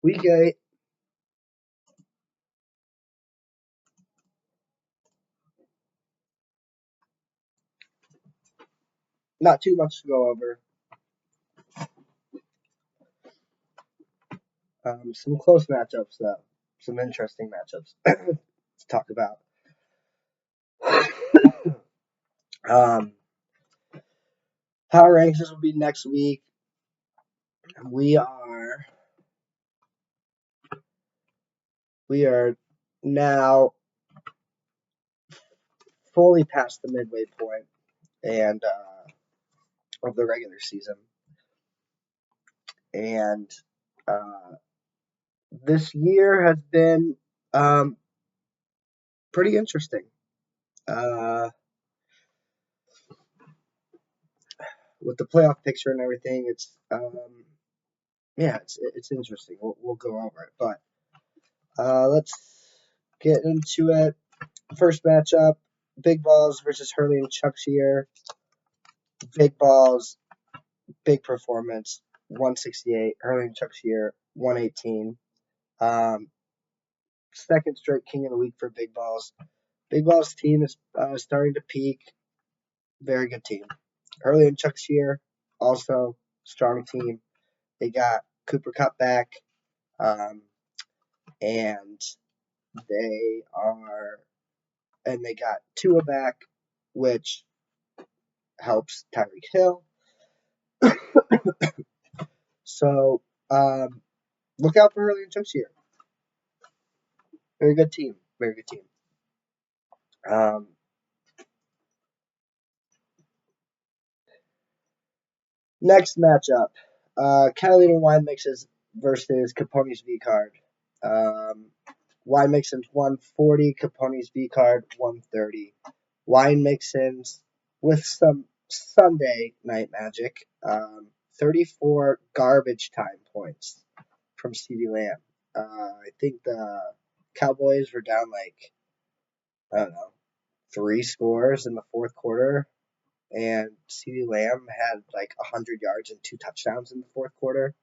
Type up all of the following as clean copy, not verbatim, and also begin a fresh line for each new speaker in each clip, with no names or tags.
Week 8. Not too much to go over. Some close matchups, though. Some interesting matchups to talk about. Power rankings will be next week. We are now fully past the midway point and of the regular season, and this year has been pretty interesting. With the playoff picture and everything, it's interesting. We'll go over it, but let's get into it. First matchup: Big Balls versus Hurley and Chuckshire. Big Balls, big performance, 168. Hurley and Chuckshire, 118. Second straight King of the Week for Big Balls. Big Balls team is starting to peak. Very good team. Hurley and Chuckshire, also strong team. They got Cooper Cup back, and they got Tua back, which helps Tyreek Hill. So look out for Hurley and Chuckshire. Very good team. Very good team. Next matchup: Catalina Wine Mixes versus Capone's V Card. Wine Mixins 140, Capone's V Card 130. Wine Mixins with some Sunday night magic. 34 garbage time points from CeeDee Lamb. I think the Cowboys were down I don't know, 3 scores in the fourth quarter, and CeeDee Lamb had 100 yards and 2 touchdowns in the fourth quarter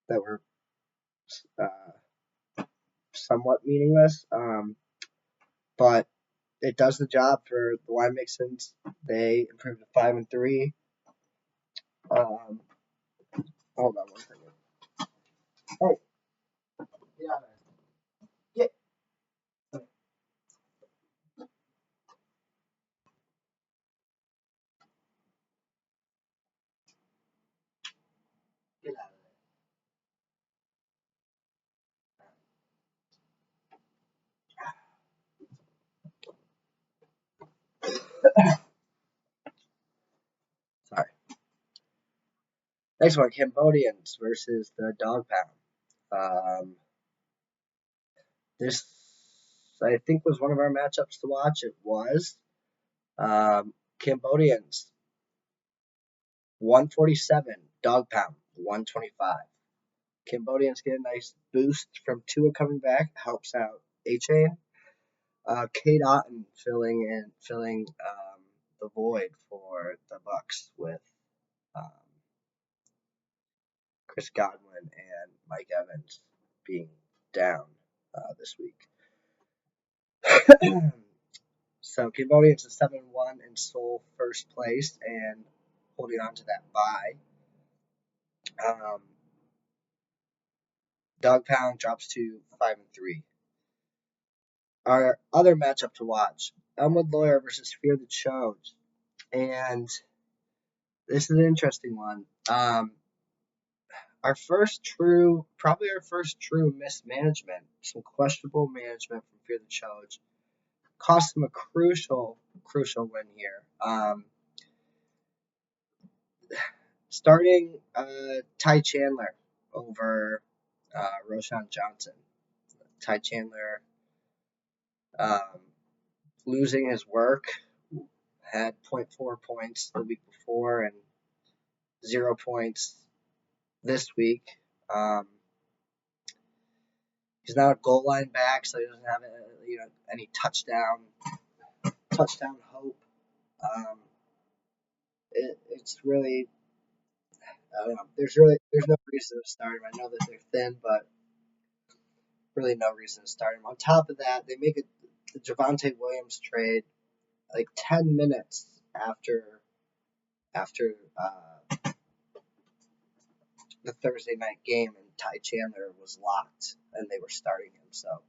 that were somewhat meaningless. But it does the job for the Wine Mixins. They improved to 5-3. Hold on one second. Hey, get out of there. Get. Get out of there. Sorry. Next one, Cambodians versus the Dog Pound. This, I think, was one of our matchups to watch. It was. Cambodians, 147. Dog Pound, 125. Cambodians get a nice boost from Tua coming back. Helps out A-Chain. Kate Otten filling the void for the Bucks with Chris Godwin and Mike Evans being down this week. So Cambodians is 7-1 in sole first place and holding on to that bye. Dog Pound drops to 5-3. Our other matchup to watch: Elmwood Lawyer versus Fear the Choj. And this is an interesting one. Our first true mismanagement, some questionable management from Fear the Choj, cost them a crucial win here. Starting Ty Chandler over Roshan Johnson. Ty Chandler losing his work, had 0.4 points the week before and 0 points this week. He's not a goal line back, so he doesn't have any touchdown hope. It's really, I don't know. There's no reason to start him. I know that they're thin, but really no reason to start him. On top of that, they make the Javonte Williams trade like 10 minutes after the Thursday night game, and Ty Chandler was locked, and they were starting him. So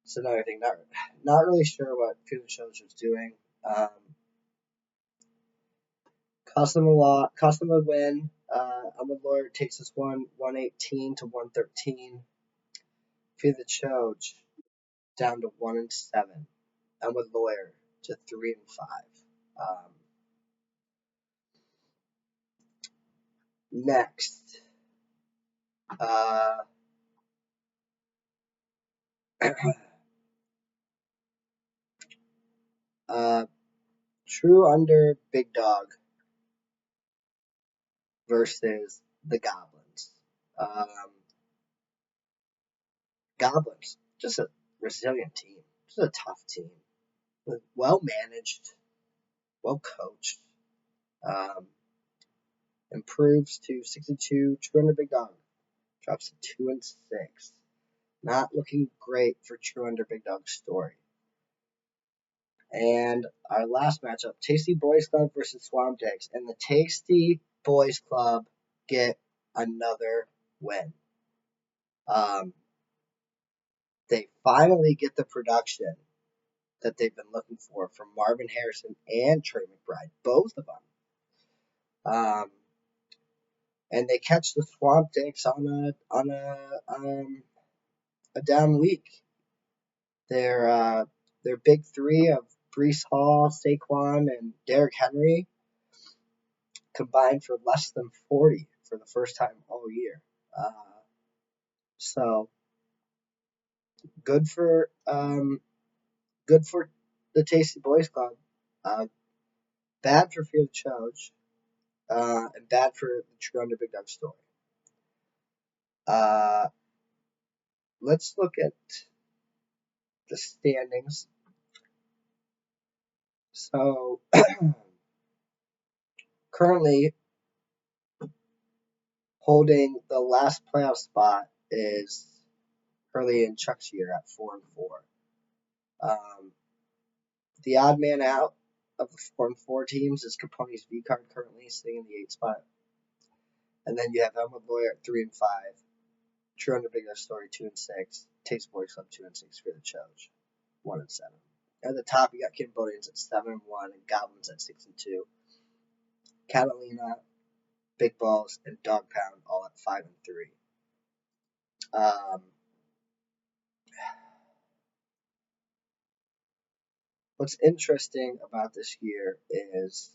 it's another thing. Not really sure what Fear the Choj was doing. Cost them a win. Ahmed Lawyer takes this one 118 to 113. Fear the Choj down to 1-7. Ahmed Lawyer to 3-5. Next, True Under Big Dog versus the Goblins. Goblins, just a resilient team, just a tough team, well managed, well coached. Improves to 62. True Under Big Dog drops to 2-6. Not looking great for True Under Big Dog's story. And our last matchup, Tasty Boys Club versus Swamp Dicks. And the Tasty Boys Club get another win. They finally get the production that they've been looking for from Marvin Harrison and Trey McBride, both of them. And they catch the Swamp Dicks on a down week. Their big three of Breece Hall, Saquon, and Derrick Henry combined for less than 40 for the first time all year. So good for the Tasty Boys Club. Bad for Fear the Choj. And bad for the True Under Big Dog story. Let's look at the standings. So currently holding the last playoff spot is Hurley and Chuck's year at 4-4. The odd man out of the 4-4 teams is Capone's V card currently sitting in the 8th spot. And then you have Elmwood Lawyer at 3-5. True Under Big Dog Story 2-6. Taste Boys Club 2-6 for the Choj 1-7. At the top you got Cambodians at 7-1 and Goblins at 6-2. Catalina, Big Balls, and Dog Pound all at 5-3. What's interesting about this year is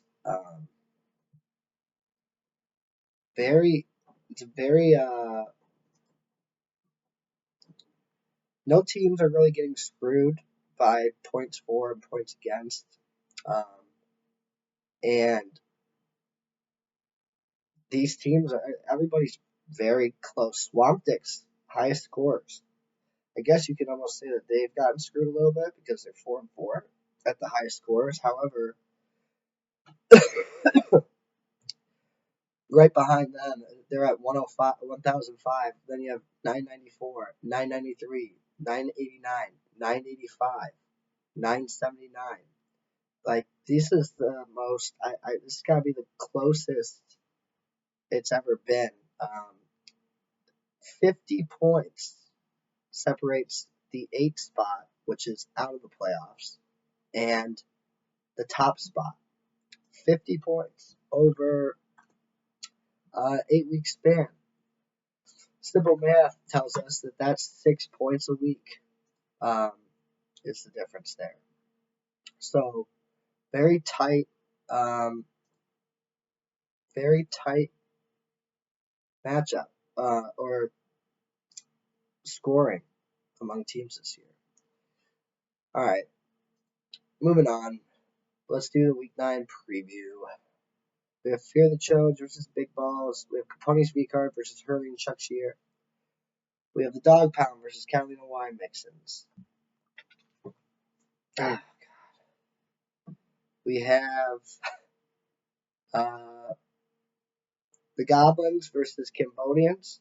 no teams are really getting screwed by points for and points against. And these teams everybody's very close. Swamp Dicks, highest scores. I guess you can almost say that they've gotten screwed a little bit because they're 4-4 at the highest scores. However, right behind them, they're at 105, 1005. Then you have 994, 993, 989, 985, 979. Like, this is the most, this has got to be the closest it's ever been. 50 points separates the 8th spot, which is out of the playoffs, and the top spot. 50 points over 8-week span. Simple math tells us that that's 6 points a week. Is the difference there. So very tight matchup or scoring among teams this year. All right, moving on. Let's do the Week 9 preview. We have Fear the Choj versus Big Balls. We have Capone's V card versus Hurley and Chuck Shear. We have the Dog Pound versus Catalina Wine Mixins. We have the Goblins versus Cambodians.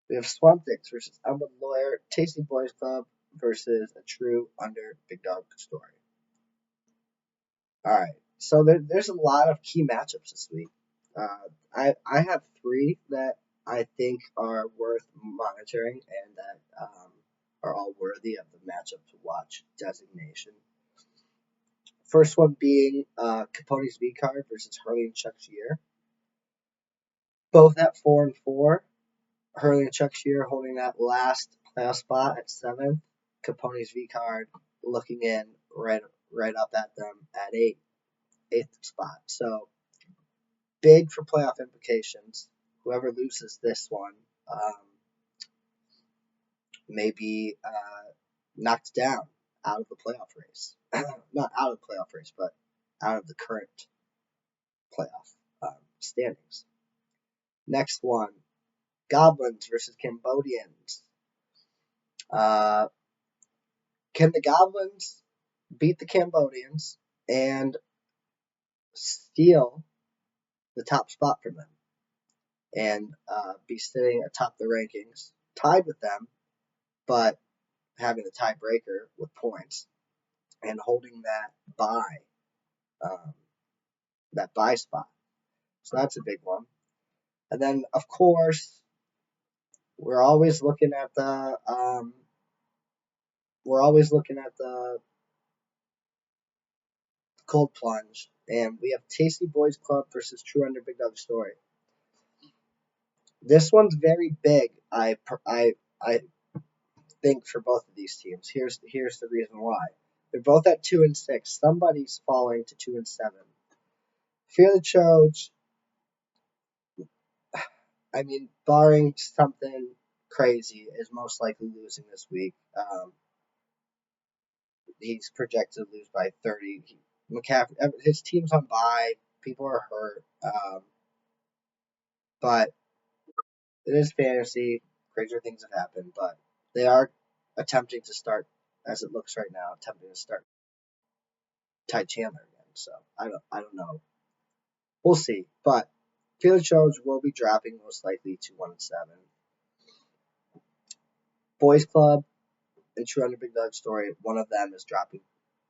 We have Swampdicks versus Elmwood Lawyer, Tasty Boys Club versus a true under Big Dog Story. All right, so there's a lot of key matchups this week. I have three that I think are worth monitoring and that are all worthy of the matchup to watch designation. First one being Capone's V card versus Hurley and Chuck Shear. Both at 4-4. Hurley and Chuck Shear holding that last playoff spot at 7th. Capone's V card looking in right up at them at 8th spot. So big for playoff implications. Whoever loses this one may be knocked down out of the playoff race. Not out of the playoff race, but out of the current playoff standings. Next one, Goblins versus Cambodians. Can the Goblins beat the Cambodians and steal the top spot from them and be sitting atop the rankings, tied with them, but having the tiebreaker with points and holding that bye spot? So that's a big one. And then, of course, we're always looking at the cold plunge, and we have Tasty Boys Club versus True Under Big Dog Story. This one's very big. I think for both of these teams. Here's the reason why. They're both at 2-6. Somebody's falling to 2-7. Fear the Choj. I mean, barring something crazy, is most likely losing this week. He's projected to lose by 30. McCaffrey, his team's on bye. People are hurt. But it is fantasy. Crazier things have happened. But they are attempting to start, as it looks right now, attempting to start Ty Chandler again. So I don't know. We'll see. But Field Choj will be dropping most likely to 1-7. Boys Club and True Under Big Dog Story, one of them is dropping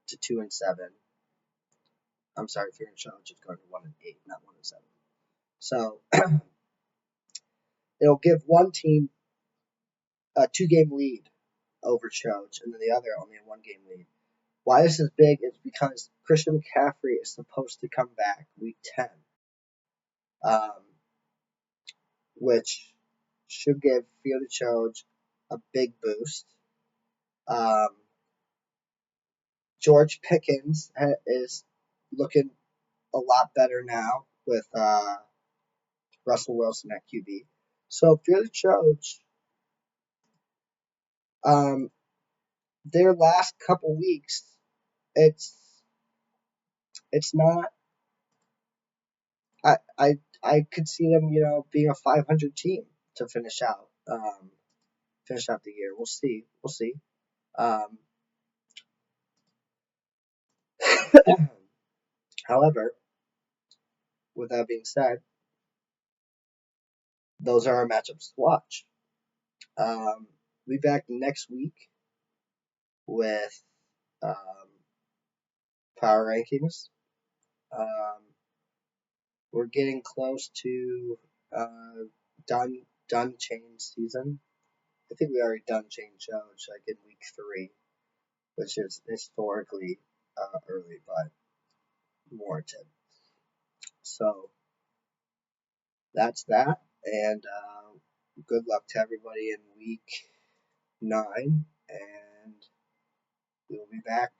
to 2-7. I'm sorry, Fear and Challenge is going to 1-8, not 1-7. So it'll give one team a 2-game lead over Choj, and then the other only a 1-game lead. Why this is big is because Christian McCaffrey is supposed to come back week 10, which should give Field of Choj a big boost. George Pickens is looking a lot better now with Russell Wilson at QB. So Field of Choj, their last couple weeks, it's not. I could see them, being a 500 team to finish out the year. We'll see. However, with that being said, those are our matchups to watch. We'll be back next week with power rankings. We're getting close to done change season. I think we already done change challenge like in week 3, which is historically early but warranted. So that's that, and good luck to everybody in week 9, and we will be back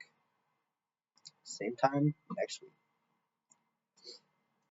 same time next week.